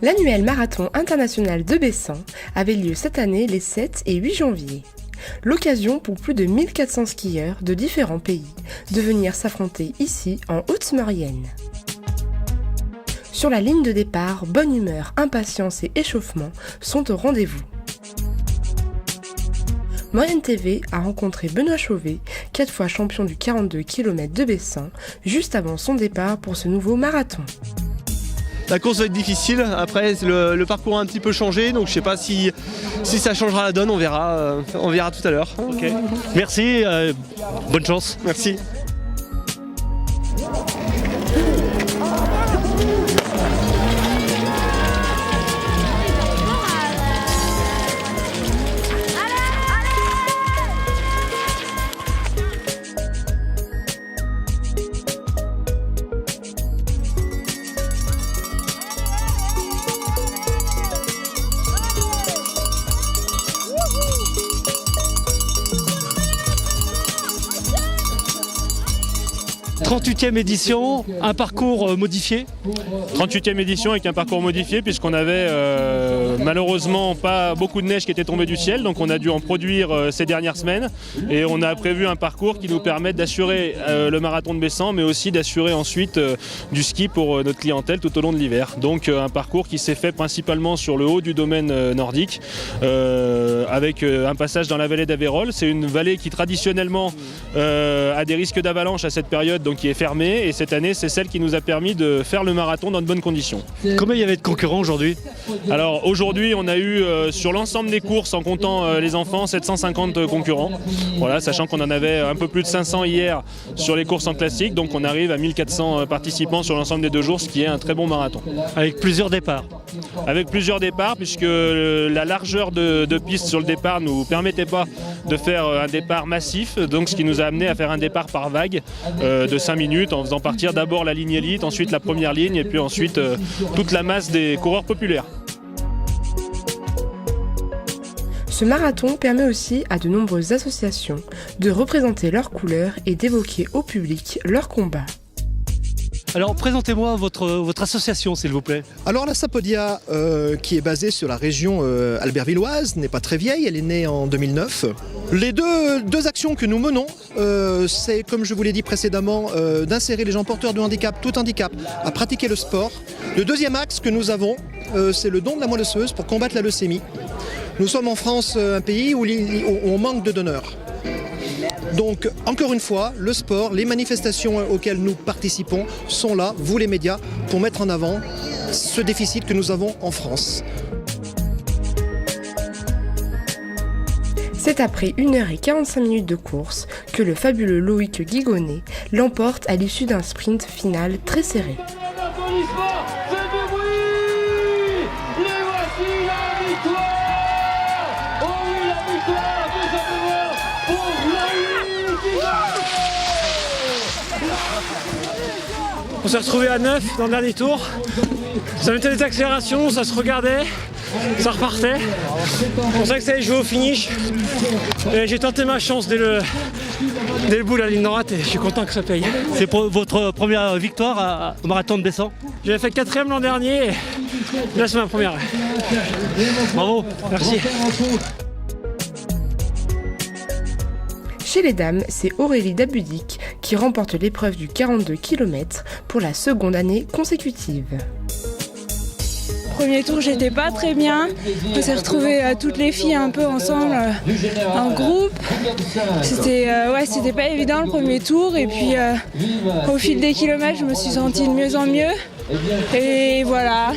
L'annuel marathon international de Bessan avait lieu cette année les 7 et 8 janvier. L'occasion pour plus de 1400 skieurs de différents pays de venir s'affronter ici en Haute-Maurienne. Sur la ligne de départ, bonne humeur, impatience et échauffement sont au rendez-vous. Maurienne TV a rencontré Benoît Chauvet, 4 fois champion du 42 km de Bessan, juste avant son départ pour ce nouveau marathon. La course va être difficile, après le parcours a un petit peu changé, donc je ne sais pas si ça changera la donne, on verra tout à l'heure. Okay. Merci, bonne chance. Merci. « 38e édition, un parcours modifié ». 38e édition avec un parcours modifié puisqu'on avait malheureusement pas beaucoup de neige qui était tombée du ciel, donc on a dû en produire ces dernières semaines et on a prévu un parcours qui nous permet d'assurer le marathon de Bessan mais aussi d'assurer ensuite du ski pour notre clientèle tout au long de l'hiver. Donc un parcours qui s'est fait principalement sur le haut du domaine nordique avec un passage dans la vallée d'Aveyron. C'est une vallée qui traditionnellement a des risques d'avalanche à cette période, donc qui est fermée, et cette année c'est celle qui nous a permis de faire le marathon dans de bonnes conditions. Combien il y avait de concurrents aujourd'hui ? Alors aujourd'hui on a eu sur l'ensemble des courses en comptant les enfants 750 concurrents, voilà, sachant qu'on en avait un peu plus de 500 hier sur les courses en classique, donc on arrive à 1400 participants sur l'ensemble des 2 jours, ce qui est un très bon marathon. Avec plusieurs départs ? Avec plusieurs départs, puisque la largeur de piste sur le départ ne nous permettait pas de faire un départ massif, donc ce qui nous a amené à faire un départ par vague de 5 minutes en faisant partir d'abord la ligne élite, ensuite la première ligne et puis ensuite toute la masse des coureurs populaires. Ce marathon permet aussi à de nombreuses associations de représenter leurs couleurs et d'évoquer au public leurs combats. Alors présentez-moi votre association s'il vous plaît. Alors la Sapodia qui est basée sur la région albervilloise n'est pas très vieille, elle est née en 2009. Les deux actions que nous menons, c'est comme je vous l'ai dit précédemment, d'insérer les gens porteurs de handicap, tout handicap, à pratiquer le sport. Le deuxième axe que nous avons, c'est le don de la moelle osseuse pour combattre la leucémie. Nous sommes en France un pays où on manque de donneurs. Donc, encore une fois, le sport, les manifestations auxquelles nous participons sont là, vous les médias, pour mettre en avant ce déficit que nous avons en France. C'est après 1h45 de course que le fabuleux Loïc Guigonnet l'emporte à l'issue d'un sprint final très serré. On s'est retrouvé à 9 dans le dernier tour. Ça mettait des accélérations, ça se regardait, ça repartait. On savait que ça allait jouer au finish. Et j'ai tenté ma chance dès le bout de la ligne droite et je suis content que ça paye. C'est pour votre première victoire au marathon de Bessan ? J'avais fait 4e l'an dernier et là c'est ma première. Bravo, merci. Chez les dames, c'est Aurélie Dabudic qui remporte l'épreuve du 42 km pour la seconde année consécutive. Premier tour, j'étais pas très bien. On s'est retrouvés toutes les filles un peu ensemble en groupe. C'était pas évident le premier tour et puis au fil des kilomètres, je me suis sentie de mieux en mieux. Et voilà,